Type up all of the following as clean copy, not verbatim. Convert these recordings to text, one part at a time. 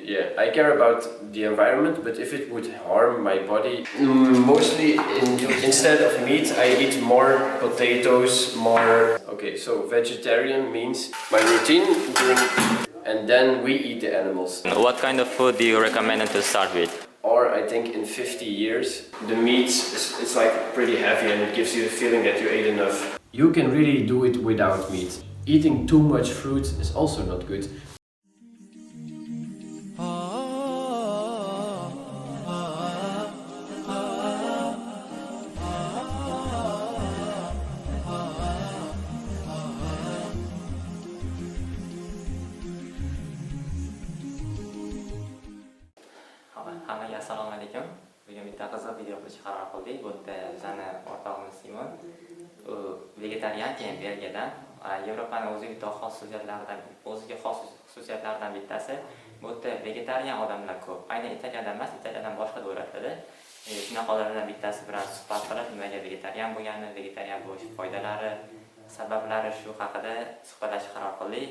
Yeah, I care about the environment, but if it would harm my body, mostly instead of meat, I eat more potatoes, more... Okay, so vegetarian means my routine during... And then we eat the animals. What kind of food do you recommend to start with? Or I think in 50 years, the meat is like pretty heavy and it gives you the feeling that you ate enough. You can really do it without meat. Eating too much fruit is also not good. Hammaga assalomu alaykum. Bugun bitta qiziq video qilishga qaror qildik. Bu yerda bizning o'rtog'imiz Simon, u vegetarian, keyin Belgiyadan. Yevropaning o'ziga xos xususiyatlaridan bittasi. Bu yerda vegetarian odamlar ko'p. Aynan Italiyada emas, Italiyadan boshqa davlatlarda. Shunaqa odamlardan bittasi bilan suhbat qilib, nimaga vegetarian bo'lgani, vegetarian bo'lish foydalari, sabablari shu haqida suhbatlashishga qaror qildik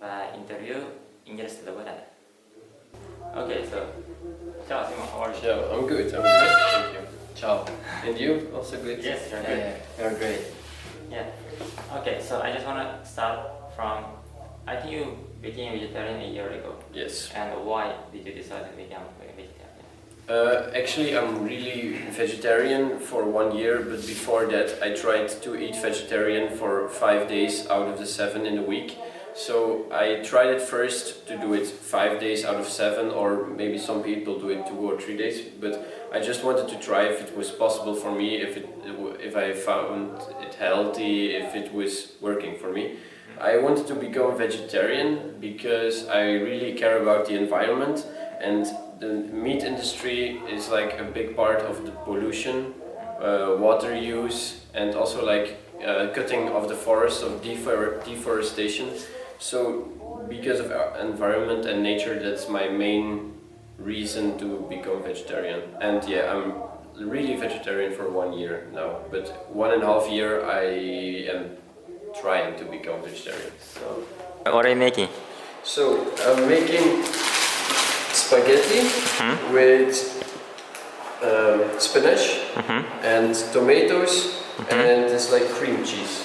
va intervyu ingliz tilida bo'ladi. Okay, so ciao Simon, how are you? Ciao, I'm good, thank you. Ciao. And you? Also good? Yes, you're good. You're great. Yeah. Okay, so I just want to start from, I think you became vegetarian a year ago. Yes. And why did you decide to become vegetarian? Actually, I'm really vegetarian for 1 year, but before that I tried to eat vegetarian for 5 days out of the 7 in a week. So I tried it first to do it 5 days out of 7, or maybe some people do it 2 or 3 days. But I just wanted to try if it was possible for me, if I found it healthy, if it was working for me. I wanted to become vegetarian because I really care about the environment, and the meat industry is like a big part of the pollution, water use, and also like cutting of the forest, of deforestation. So because of our environment and nature, that's my main reason to become vegetarian. And yeah, I'm really vegetarian for 1 year now, but 1.5 year I am trying to become vegetarian. So What are you making? So I'm making spaghetti with spinach and tomatoes and it's like cream cheese.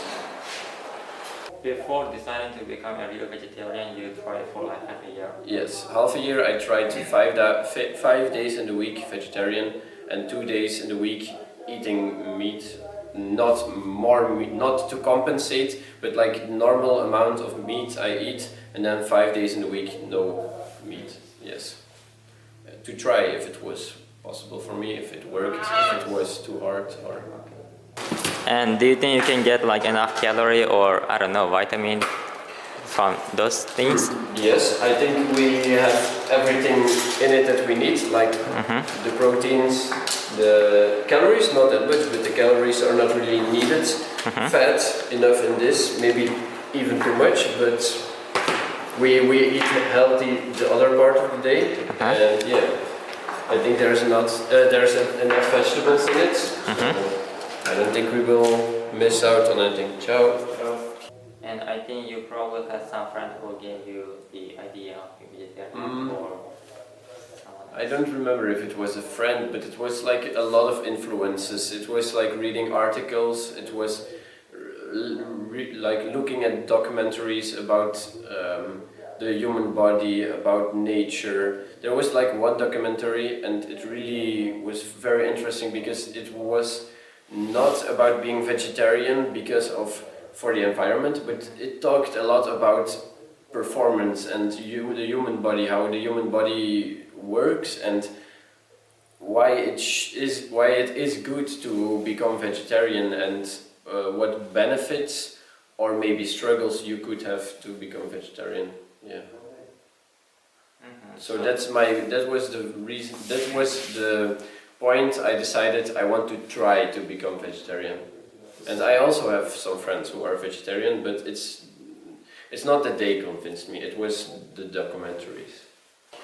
Before deciding to become a real vegetarian, you tried for like half a year. Yes, half a year I tried 5 days in the week vegetarian and 2 days in the week eating meat. Not more meat, not to compensate, but like normal amount of meat I eat, and then 5 days in the week no meat. Yes, to try if it was possible for me, if it worked, if it was too hard or. And do you think you can get like enough calorie or I don't know vitamin from those things? Yes, I think we have everything in it that we need, like the proteins, the calories, not that much, but the calories are not really needed. Fat, enough in this, maybe even too much, but we eat healthy the other part of the day, and yeah, I think there's enough vegetables in it. So I don't think we will miss out on anything. Ciao. And I think you probably had some friends who gave you the idea of being vegetarian or someone else. I don't remember if it was a friend, but it was like a lot of influences. It was like reading articles, it was like looking at documentaries about the human body, about nature. There was like one documentary and it really was very interesting because it was not about being vegetarian for the environment, but it talked a lot about performance and the human body, how the human body works, and why it is good to become vegetarian, and what benefits or maybe struggles you could have to become vegetarian. Yeah. So that was the reason. That was the point I decided I want to try to become vegetarian. And I also have some friends who are vegetarian, but it's not that they convinced me, it was the documentaries.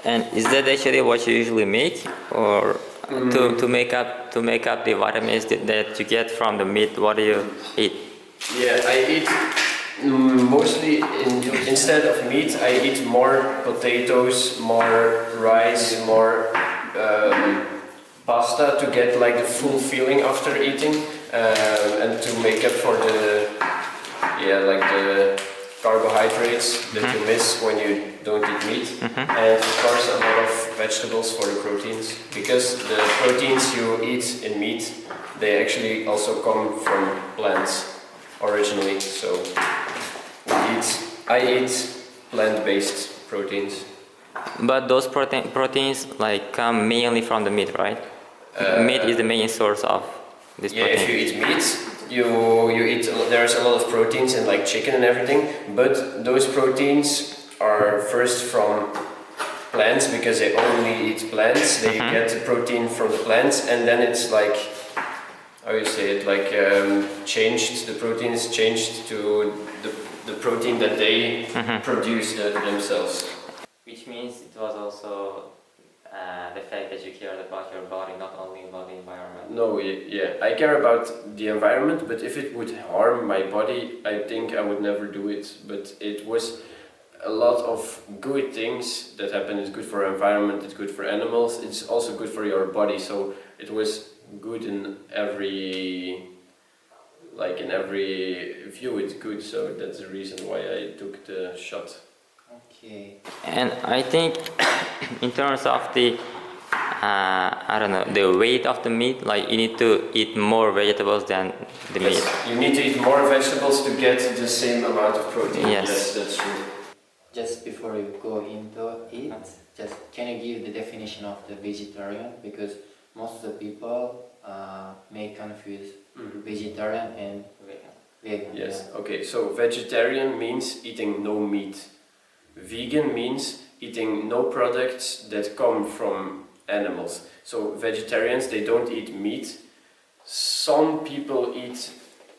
And is that actually what you usually make, or to make up the vitamins that you get from the meat? What do you eat? Yeah, I eat mostly instead of meat I eat more potatoes, more rice, more pasta to get like the full feeling after eating, and to make up for the carbohydrates that you miss when you don't eat meat. And of course a lot of vegetables for the proteins, because the proteins you eat in meat, they actually also come from plants originally. So I eat plant-based proteins. But those proteins like come mainly from the meat, right? Meat is the main source of this protein. Yeah, if you eat meat, you eat. There's a lot of proteins in like chicken and everything, but those proteins are first from plants, because they only eat plants. They get the protein from the plants, and then it's like, how you say it, like changed. The protein is changed to the protein that they produce themselves. Which means it was also the fact that you cared about your body, not only about the environment. No, yeah, I care about the environment, but if it would harm my body, I think I would never do it. But it was a lot of good things that happened. It's good for the environment, it's good for animals, it's also good for your body. So it was good in every view, it's good. So that's the reason why I took the shot. Okay. And I think in terms of the the weight of the meat, like you need to eat more vegetables than the meat. You need to eat more vegetables to get the same amount of protein. Yes, that's true. Just before you go into it, just can you give the definition of the vegetarian? Because most of the people may confuse vegetarian and vegan. Yes, okay, so vegetarian means eating no meat. Vegan means eating no products that come from animals. So vegetarians, they don't eat meat. Some people eat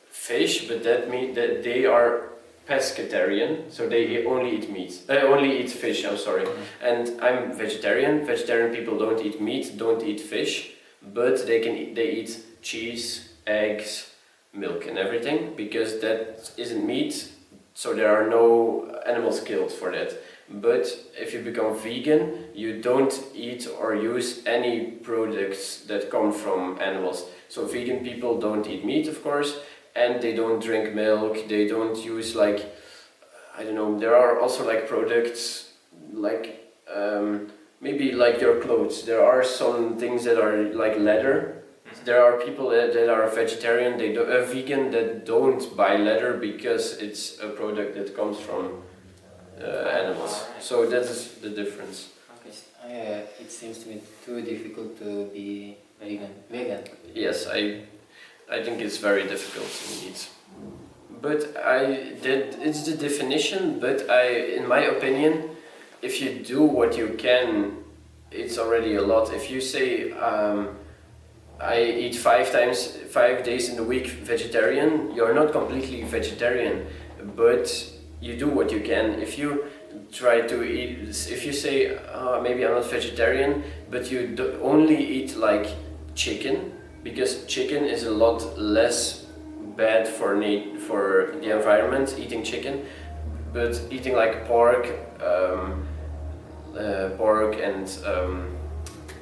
fish, but that means that they are pescatarian, so they only eat meat. Only eat fish, I'm sorry. And I'm vegetarian. Vegetarian people don't eat meat, don't eat fish, but they eat cheese, eggs, milk and everything, because that isn't meat, so there are no animals killed for that. But if you become vegan, you don't eat or use any products that come from animals. So vegan people don't eat meat, of course, and they don't drink milk, they don't use like, I don't know, there are also like products like, maybe like your clothes. There are some things that are like leather. There are people that are vegetarian, vegan, that don't buy leather because it's a product that comes from animals. So that's the difference. Okay. It seems to me too difficult to be vegan. Yes, I think it's very difficult indeed. But it's the definition, but in my opinion, if you do what you can, it's already a lot. If you say, I eat 5 days in the week vegetarian, you're not completely vegetarian, but you do what you can. If you try to eat, if you say, maybe I'm not vegetarian, but you only eat like chicken, because chicken is a lot less bad for the environment, eating chicken, but eating like pork and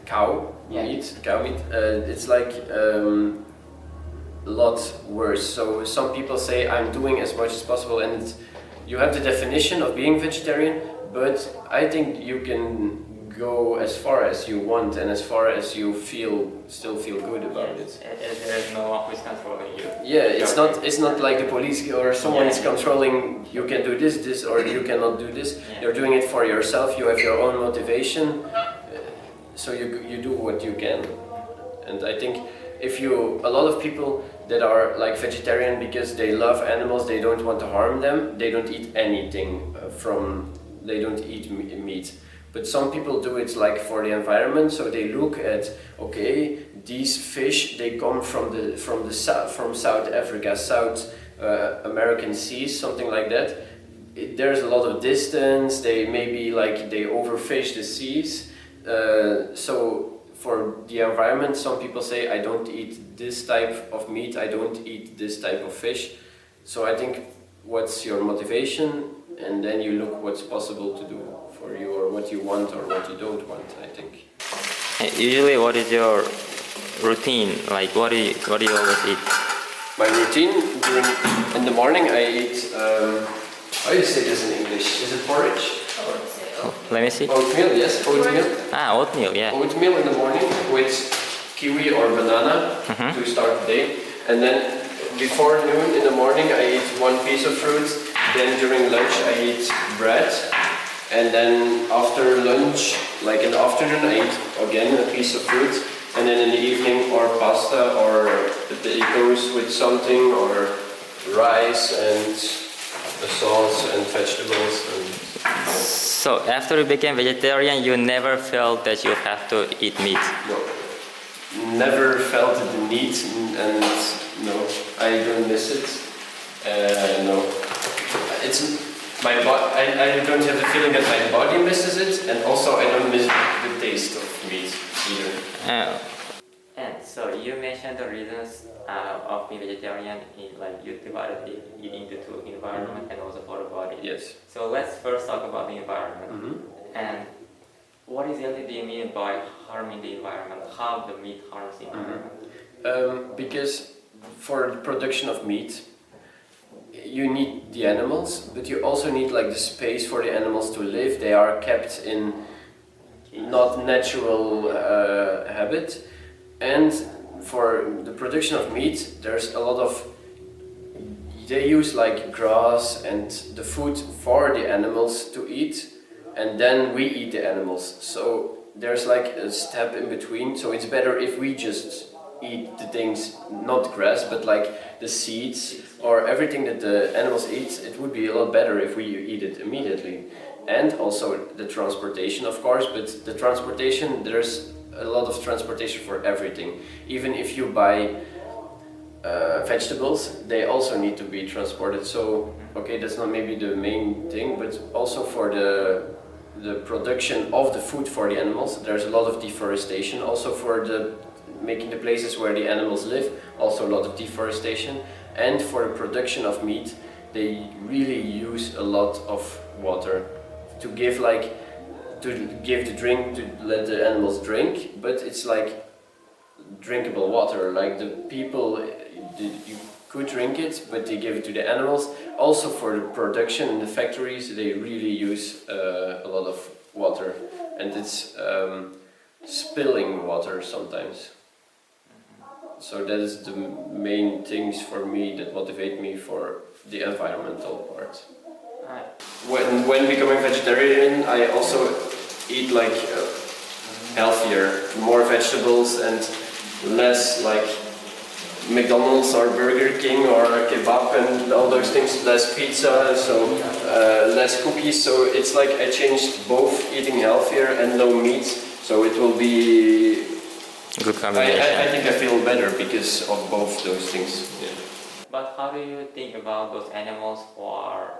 cow meat, it's like a lot worse. So some people say I'm doing as much as possible, and you have the definition of being vegetarian, but I think you can go as far as you want and as far as you still feel good about it. There is no one who is controlling you. Yeah, it's not like the police or someone is controlling, you can do this, or you cannot do this. Yeah. You're doing it for yourself, you have your own motivation, so you do what you can. And I think a lot of people that are like vegetarian because they love animals, they don't want to harm them, they don't eat anything they don't eat meat. But some people do it like for the environment, so they look at, okay, these fish, they come from South Africa, South American seas, something like that. There's a lot of distance, they overfish the seas. So for the environment, some people say, I don't eat this type of meat, I don't eat this type of fish. So I think, what's your motivation? And then you look what's possible to do for for you, or what you want or what you don't want, I think. Usually, what is your routine? Like, what do you always eat? My routine in the morning, I eat. How do you say this in English? Is it porridge? Let me see. Oatmeal, yes, oatmeal. Oatmeal, yeah. Oatmeal in the morning with kiwi or banana to start the day. And then before noon in the morning I eat one piece of fruit. Then during lunch I eat bread. And then after lunch, like in the afternoon, I eat again a piece of fruit. And then in the evening, or pasta or potatoes with something, or rice and a sauce and vegetables. So after you became vegetarian, you never felt that you have to eat meat? No. Never felt the need, and no, I don't miss it. No. It's my I don't have the feeling that my body misses it, and also I don't miss the taste of meat either. And so you mentioned the reasons of being vegetarian, you divided it into two: environment and also for the body. Yes. So let's first talk about the environment. And what exactly do you mean by harming the environment? How the meat harms the environment? Because for the production of meat, you need the animals, but you also need like the space for the animals to live. They are kept in not natural habit, and for the production of meat, there's a lot of. They use like grass and the food for the animals to eat, and then we eat the animals. So there's like a step in between. So it's better if we just eat the things, not grass, but like the seeds or everything that the animals eat. It would be a lot better if we eat it immediately. And also the transportation, of course, but the transportation, there's a lot of transportation for everything. Even if you buy vegetables, they also need to be transported. So, okay, that's not maybe the main thing, but also for the production of the food for the animals, there's a lot of deforestation. Also for making the places where the animals live, also a lot of deforestation. And for the production of meat, they really use a lot of water to give the drink, to let the animals drink, but it's like drinkable water. Like the people, you could drink it, but they give it to the animals. Also for the production in the factories, they really use a lot of water, and it's spilling water sometimes. So that is the main things for me that motivate me for the environmental part. When becoming vegetarian, I also eat like healthier, more vegetables and less like McDonald's or Burger King or kebab and all those things, less pizza, so less cookies. So it's like I changed both eating healthier and no meat, so it will be good combination. I think I feel better because of both those things. Yeah. But how do you think about those animals who are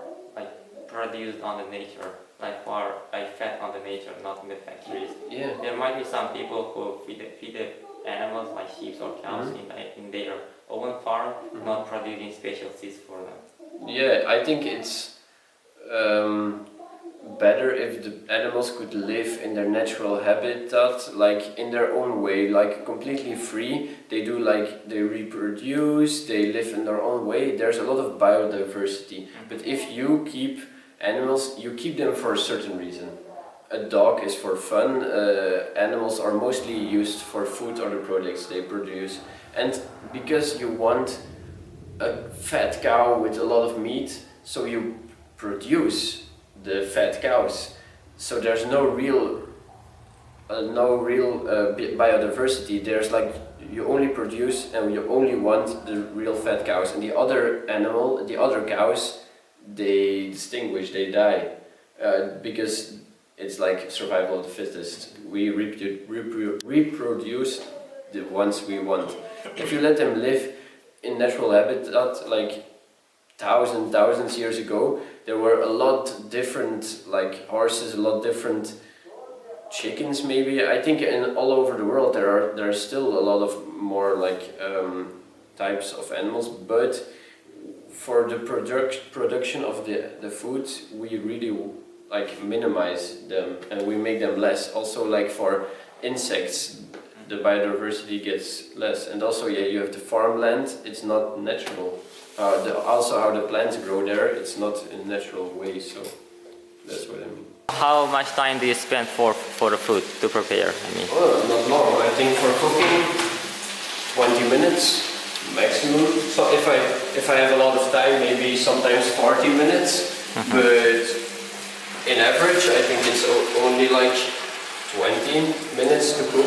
produced on the nature, who are fed on the nature, not in the factories? Yeah. There might be some people who feed the animals like sheep or cows in their own farm, not producing special seeds for them. Yeah, I think it's better if the animals could live in their natural habitat, like in their own way, like completely free. They reproduce, they live in their own way. There's a lot of biodiversity. But if you keep animals, you keep them for a certain reason. A dog is for fun, animals are mostly used for food or the products they produce. And because you want a fat cow with a lot of meat, so you produce the fat cows. So there's no real biodiversity. There's like, you only produce and you only want the real fat cows, and the other cows, they die, because it's like survival of the fittest. We reproduce the ones we want. If you let them live in natural habitat, like thousands years ago, there were a lot different like horses, a lot different chickens maybe. I think all over the world there are still a lot of more like types of animals, but for the production of the food, we really like minimize them and we make them less. Also, like for insects, the biodiversity gets less, and also you have the farmland. It's not natural. Also, how the plants grow there, it's not in a natural way. So that's what I mean. How much time do you spend for the food to prepare? I mean, Not long. I think for cooking, 20 minutes maximum. So if I have a lot of time, maybe sometimes 40 minutes. But in average, I think it's only like 20 minutes to cook,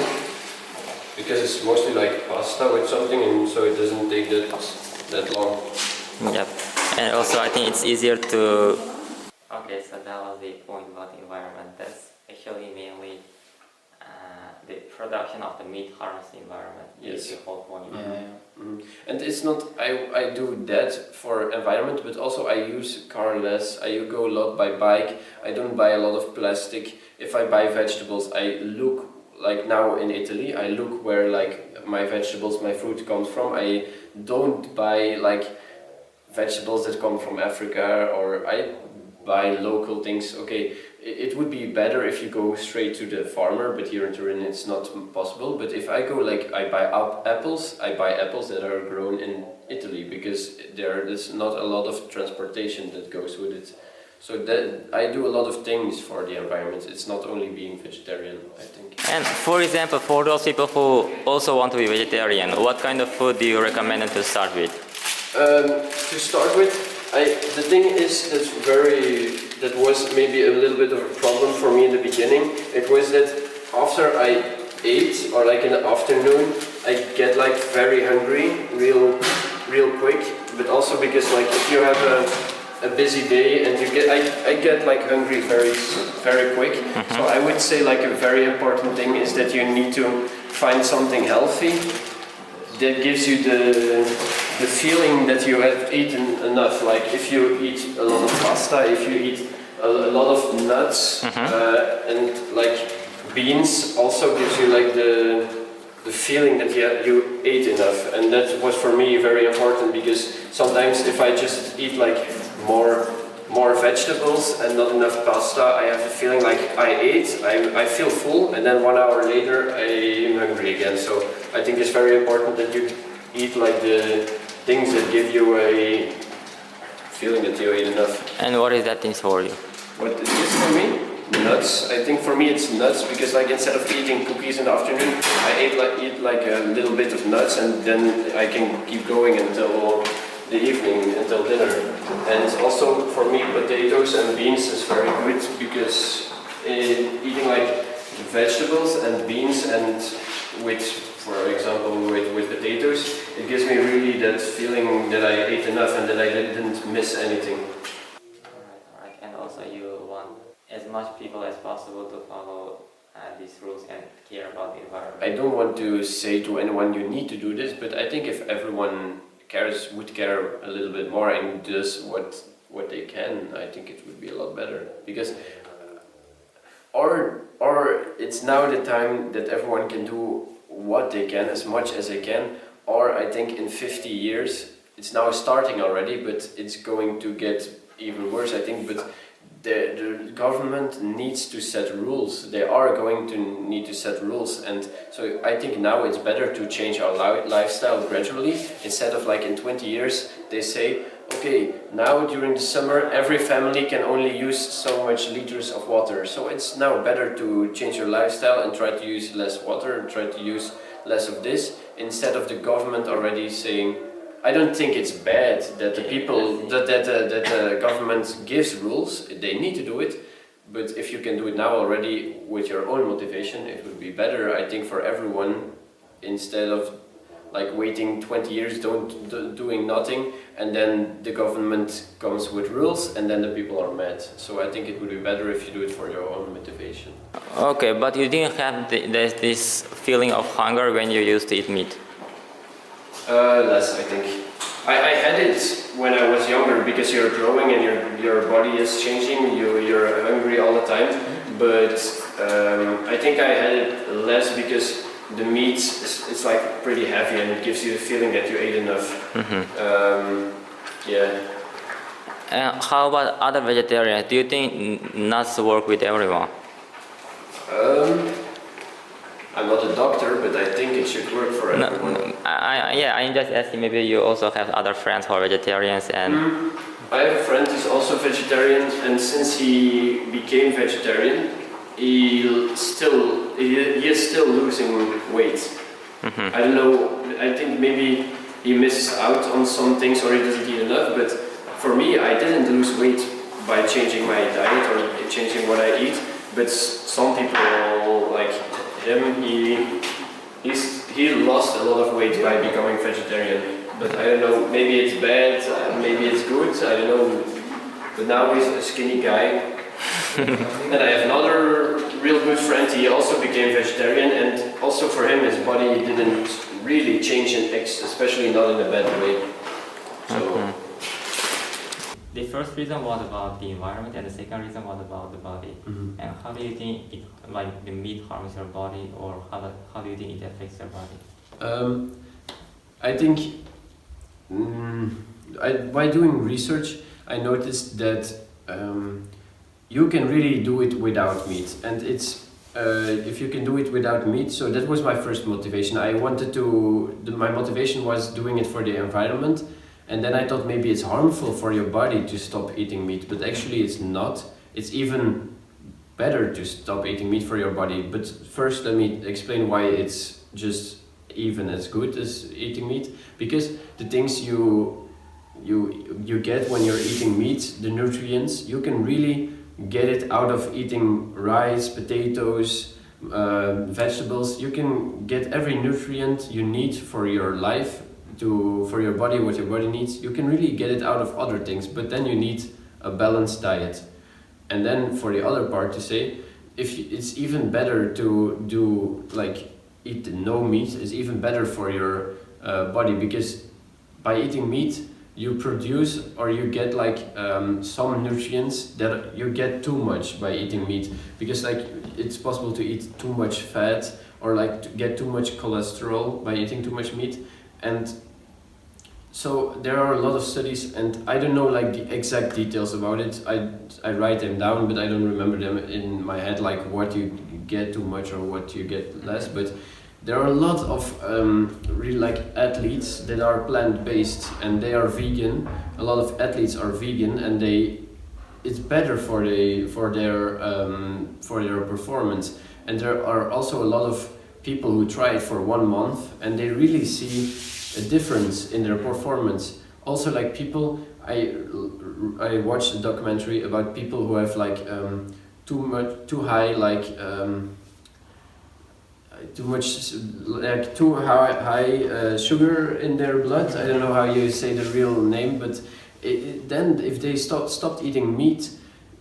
because it's mostly like pasta with something, and so it doesn't take that long. yep. And also, I think it's easier to. Okay, so that was the point about the environment. That's actually mainly the production of the meat harms the environment. Yes. The whole point. And it's not, I do that for environment, but also I use car less. I go a lot by bike. I don't buy a lot of plastic. If I buy vegetables, I look, like now in Italy, I look where like my vegetables, my fruit comes from. I don't buy like vegetables that come from Africa, or I buy local things. Okay, it would be better if you go straight to the farmer, but here in Turin it's not possible. But if I go, like, I buy apples, I buy apples that are grown in Italy, because there's not a lot of transportation that goes with it. So that I do a lot of things for the environment. It's not only being vegetarian, I think. And for example, for those people who also want to be vegetarian, what kind of food do you recommend them to start with? To start with, the thing is that was maybe a little bit of a problem for me in the beginning. It was that after I ate, or like in the afternoon, I get like very hungry real quick. But also because like if you have a busy day and I get like hungry very quick. So I would say like a very important thing is that you need to find something healthy that gives you the feeling that you have eaten enough. Like if you eat a lot of pasta, if you eat a lot of nuts, and like beans, also gives you like the feeling that you ate enough. And that was for me very important, because sometimes if I just eat like more vegetables and not enough pasta, I have the feeling like I feel full, and then 1 hour later I am hungry again. So I think it's very important that you eat like the things that give you a feeling that you ate enough. And what is that thing for you? What it is for me? Nuts. I think for me it's nuts, because like instead of eating cookies in the afternoon, I eat like a little bit of nuts, and then I can keep going until the evening, until dinner. And also for me, potatoes and beans is very good, because eating like vegetables and beans, and with, for example, with potatoes, it gives me really that feeling that I ate enough and that I didn't miss anything. Alright. And also you want as much people as possible to follow these rules and care about the environment. I don't want to say to anyone you need to do this, but I think if everyone would care a little bit more and does what they can, I think it would be a lot better. Because or it's now the time that everyone can do what they can, as much as they can, or I think in 50 years, it's now starting already, but it's going to get even worse, I think. But the government needs to set rules. They are going to need to set rules, and so I think now it's better to change our lifestyle gradually, instead of like in 20 years they say, okay, now during the summer every family can only use so much liters of water. So it's now better to change your lifestyle and try to use less water and try to use less of this, instead of the government already saying. I don't think it's bad that the people that the government gives rules. They need to do it, but if you can do it now already with your own motivation, it would be better, I think, for everyone, instead of like waiting 20 years doing nothing, and then the government comes with rules and then the people are mad. So I think it would be better if you do it for your own motivation. Okay, but you didn't have this feeling of hunger when you used to eat meat? Less, I think. I had it when I was younger, because you're growing and your body is changing, you're hungry all the time. But I think I had it less because the meat is like pretty heavy and it gives you the feeling that you ate enough. Yeah. How about other vegetarians? Do you think nuts work with everyone? I'm not a doctor, but I think it should work for everyone. I'm just asking. Maybe you also have other friends who are vegetarians, and I have a friend who's also vegetarian, and since he became vegetarian, he is still losing weight. I don't know. I think maybe he misses out on some things or he doesn't eat enough. But for me, I didn't lose weight by changing my diet or changing what I eat. But some people like him, he lost a lot of weight by becoming vegetarian. But I don't know, maybe it's bad, maybe it's good, I don't know. But now he's a skinny guy. And I have another real good friend, he also became vegetarian, and also for him his body didn't really change, especially not in a bad way. So. The first reason was about the environment, and the second reason was about the body. And how do you think the meat harms your body, or how do you think it affects your body? I think by doing research, I noticed that you can really do it without meat, and it's if you can do it without meat. So that was my first motivation. My motivation was doing it for the environment. And then I thought maybe it's harmful for your body to stop eating meat, but actually it's not. It's even better to stop eating meat for your body. But first let me explain why it's just even as good as eating meat. Because the things you get when you're eating meat, the nutrients, you can really get it out of eating rice, potatoes, vegetables. You can get every nutrient you need for your life, for your body, what your body needs. You can really get it out of other things, but then you need a balanced diet. And then for the other part to say, it's even better to do eat no meat is even better for your body, because by eating meat you produce or you get some nutrients that you get too much by eating meat, because it's possible to eat too much fat or to get too much cholesterol by eating too much meat. And so there are a lot of studies, and I don't know the exact details about it. I write them down, but I don't remember them in my head, what you get too much or what you get less. But there are a lot of really athletes that are plant-based and they are vegan. A lot of athletes are vegan, and it's better for their performance. And there are also a lot of people who try it for 1 month and they really see a difference in their performance. Also people, I watched a documentary about people who have too high sugar in their blood. I don't know how you say the real name, but then if they stopped eating meat,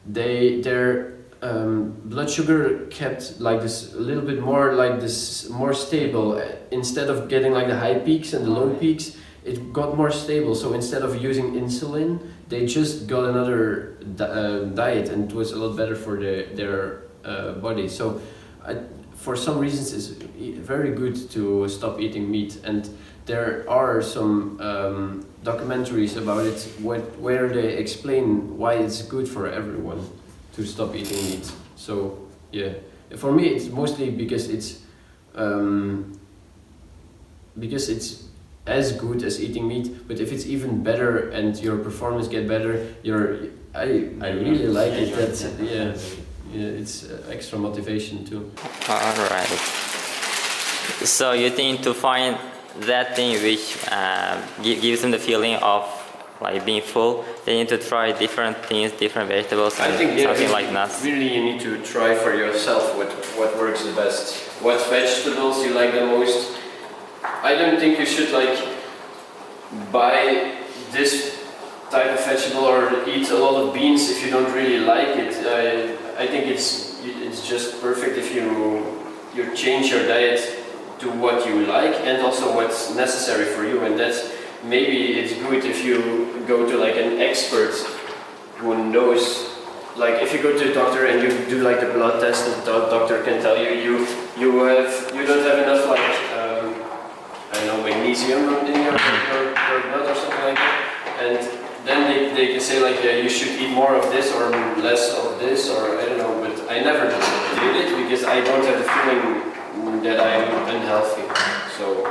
their blood sugar kept this a little bit more more stable. Instead of getting the high peaks and the low peaks, it got more stable. So instead of using insulin, they just got another diet, and it was a lot better for their body. So for some reasons it's very good to stop eating meat, and there are some documentaries about it where they explain why it's good for everyone to stop eating meat. So yeah, for me it's mostly because it's as good as eating meat, but if it's even better and your performance get better, I really like it. It's extra motivation too. Alright. So you think to find that thing which gives them the feeling of being full, they need to try different things, different vegetables, and something like nuts. Really, you need to try for yourself what works the best. What vegetables you like the most. I don't think you should buy this type of vegetable or eat a lot of beans if you don't really like it. I think it's just perfect if you change your diet to what you like and also what's necessary for you, and that's maybe it's good if you go to an expert who knows. If you go to a doctor and you do the blood test, and the doctor can tell you don't have enough I don't know, magnesium in your blood or something like that, and then they can say you should eat more of this or less of this, or I don't know, but I never did it because I don't have the feeling that I'm unhealthy. So I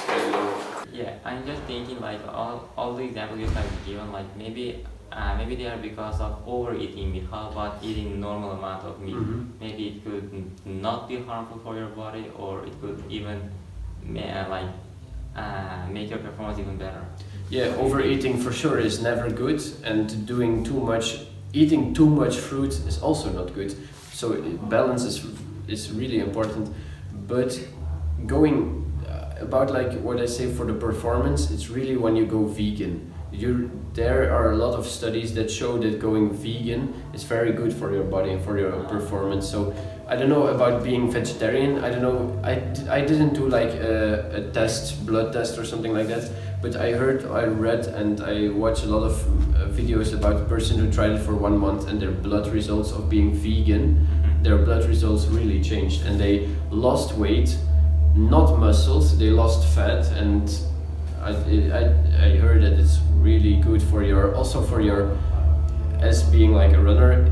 don't know. Yeah, I'm just thinking like all the examples you have given, like maybe they are because of overeating meat. How about eating normal amount of meat? Maybe it could not be harmful for your body, or it could even make your performance even better. Yeah, overeating for sure is never good, and eating too much fruit is also not good. So balance is really important. But going about like what I say for the performance, it's really when you go vegan. There are a lot of studies that show that going vegan is very good for your body and for your performance. So I don't know about being vegetarian. I don't know. I didn't do like a blood test or something like that. But I read, and I watched a lot of videos about a person who tried it for 1 month, and their blood results of being vegan, their blood results really changed, and they lost weight, not muscles. They lost fat, and I heard that it's really good for as being like a runner,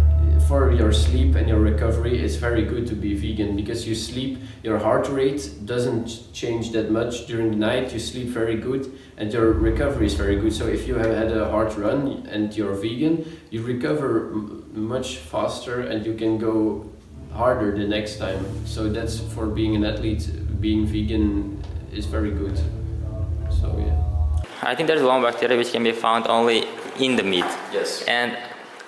for your sleep and your recovery. It's very good to be vegan because you sleep, your heart rate doesn't change that much during the night. You sleep very good, and your recovery is very good. So if you have had a hard run and you're vegan, you recover much faster, and you can go harder the next time. So that's for being an athlete. Being vegan is very good. So yeah. I think there's one bacteria which can be found only in the meat. Yes. And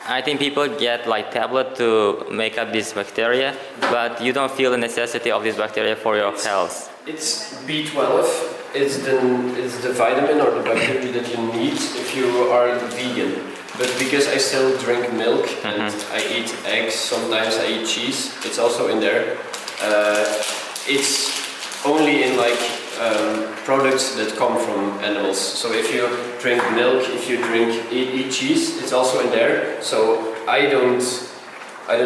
I think people get like tablet to make up this bacteria, but you don't feel the necessity of this bacteria for your health. It's B12. It's the vitamin or the bacteria that you need if you are vegan. But because I still drink milk and I eat eggs, sometimes I eat cheese, it's also in there. It's only in like products that come from animals. So if you drink milk, if you eat cheese, it's also in there. So I don't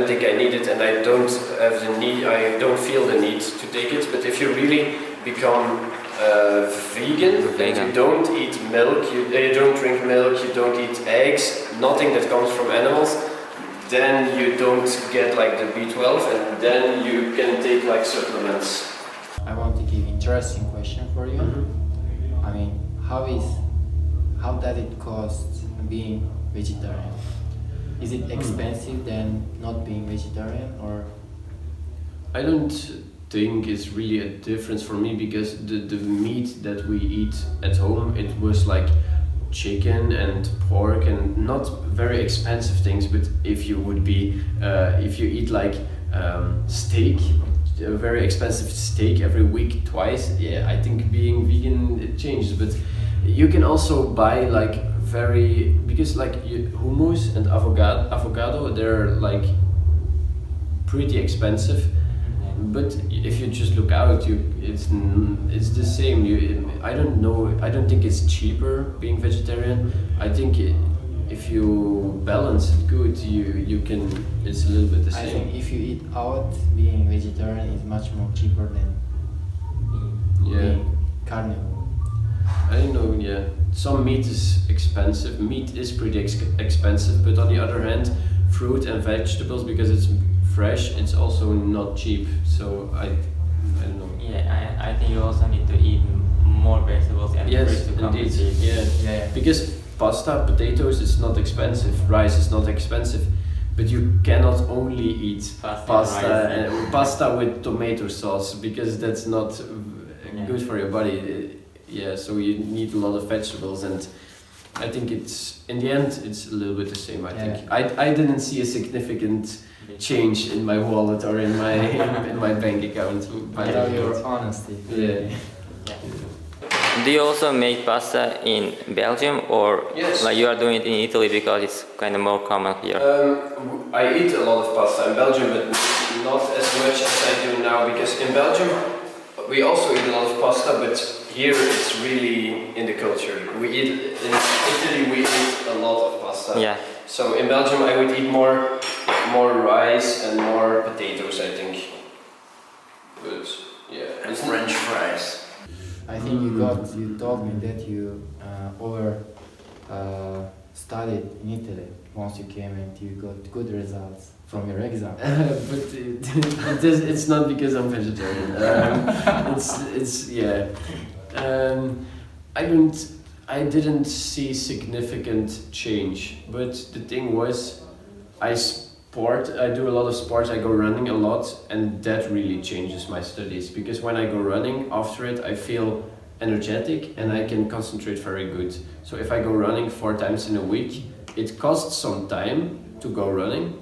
think I need it, and I don't have the need. I don't feel the need to take it. But if you really become vegan, and you don't eat milk, you don't drink milk, you don't eat eggs, nothing that comes from animals, then you don't get like the B12, and then you can take like supplements. I want to give interesting question for you. I mean, how does it cost being vegetarian? Is it expensive than not being vegetarian, or? I don't think it's really a difference for me, because the meat that we eat at home, it was like chicken and pork and not very expensive things. But if you eat like steak, a very expensive steak every week twice, yeah, I think being vegan, it changes. But you can also buy like because like hummus and avocado, they're like pretty expensive. But if you just look out, it's the same. I don't know. I don't think it's cheaper being vegetarian. I think if you balance it good, you can. It's a little bit the same. I think if you eat out, being vegetarian is much more cheaper than being carnivore. I don't know. Yeah, some meat is expensive. Meat is pretty expensive, but on the other hand, fruit and vegetables, because it's fresh, it's also not cheap. So I don't know. Yeah, I think you also need to eat more vegetables and fruits to compensate. Yeah. Because pasta, potatoes, it's not expensive. Rice is not expensive, but you cannot only eat pasta with tomato sauce, because that's not good for your body. So you need a lot of vegetables, and I think in the end it's a little bit the same. I think I didn't see a significant change in my wallet or in my in my bank account. I know your honesty. Yeah. Do you also make pasta in Belgium, or like you are doing it in Italy because it's kind of more common here? I eat a lot of pasta in Belgium, but not as much as I do now, because in Belgium we also eat a lot of pasta, but here it's really in the culture. In Italy we eat a lot of pasta. Yeah. So in Belgium I would eat more rice and more potatoes, I think. But yeah. And French fries. I think you told me that you studied in Italy once you came and you got good results from your exam. But it's not because I'm vegetarian. It's yeah. I didn't see significant change, but the thing was, I do a lot of sports, I go running a lot, and that really changes my studies, because when I go running, after it I feel energetic and I can concentrate very good. So if I go running 4 times in a week, it costs some time to go running,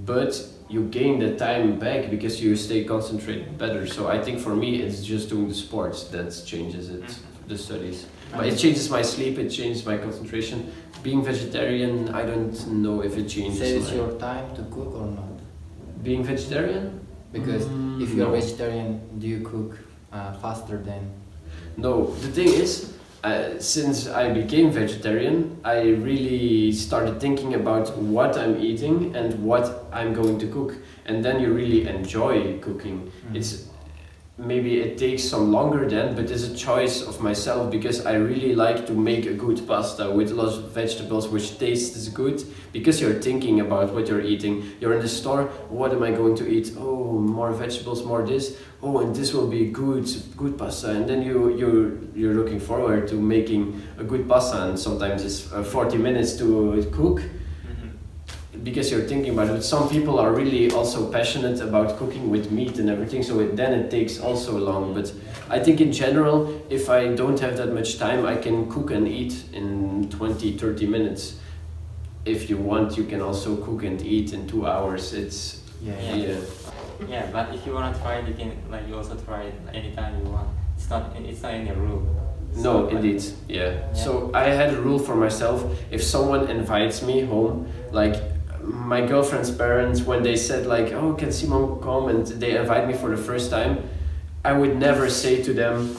but you gain the time back because you stay concentrated better. So I think for me it's just doing the sports that changes it, the studies. But it changes my sleep, it changes my concentration. Being vegetarian, I don't know if it changes. Saves your time to cook or not? Being vegetarian? Because if you're no. vegetarian, do you cook faster than? No, the thing is, since I became vegetarian, I really started thinking about what I'm eating and what I'm going to cook. And then you really enjoy cooking. Maybe it takes some longer then, but it's a choice of myself, because I really like to make a good pasta with lots of vegetables which tastes good, because you're thinking about what you're eating. You're in the store, what am I going to eat? Oh, more vegetables, more this. Oh, and this will be good pasta. And then you're looking forward to making a good pasta, and sometimes it's 40 minutes to cook. Because you're thinking about it. But some people are really also passionate about cooking with meat and everything, so then it takes also long. But I think in general, if I don't have that much time, I can cook and eat in 20-30 minutes. If you want, you can also cook and eat in 2 hours. It's Yeah, but if you want to try it, you can you also try it anytime you want. It's not any rule. No, indeed, yeah. So I had a rule for myself. If someone invites me home, like my girlfriend's parents, when they said like, oh, can Simon come, and they invite me for the first time, I would never say to them,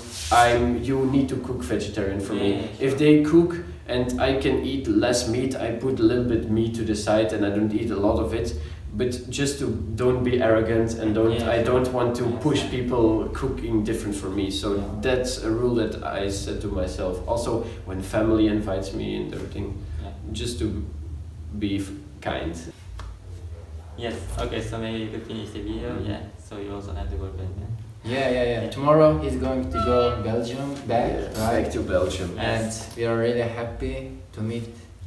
you need to cook vegetarian for me. Sure. If they cook and I can eat less meat, I put a little bit meat to the side and I don't eat a lot of it. But just to don't be arrogant and I don't want to push people cooking different for me. So that's a rule that I set to myself. Also, when family invites me and everything, just to be kind. Yes. Okay. So maybe you could finish the video. Yeah. So you also have to go back. Yeah. Tomorrow he's going to go Belgium back, right? Back to Belgium. And we are really happy to meet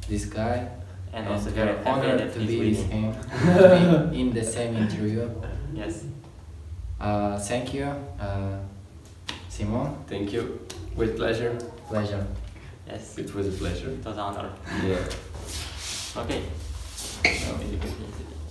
this guy. And And also we very are happy honored that to he's be with winning. him in the same interview. Yes. Thank you, Simon. Thank you. With pleasure. Pleasure. Yes. It was a pleasure. It was an honor. Yeah. Okay. So maybe you can finish the video.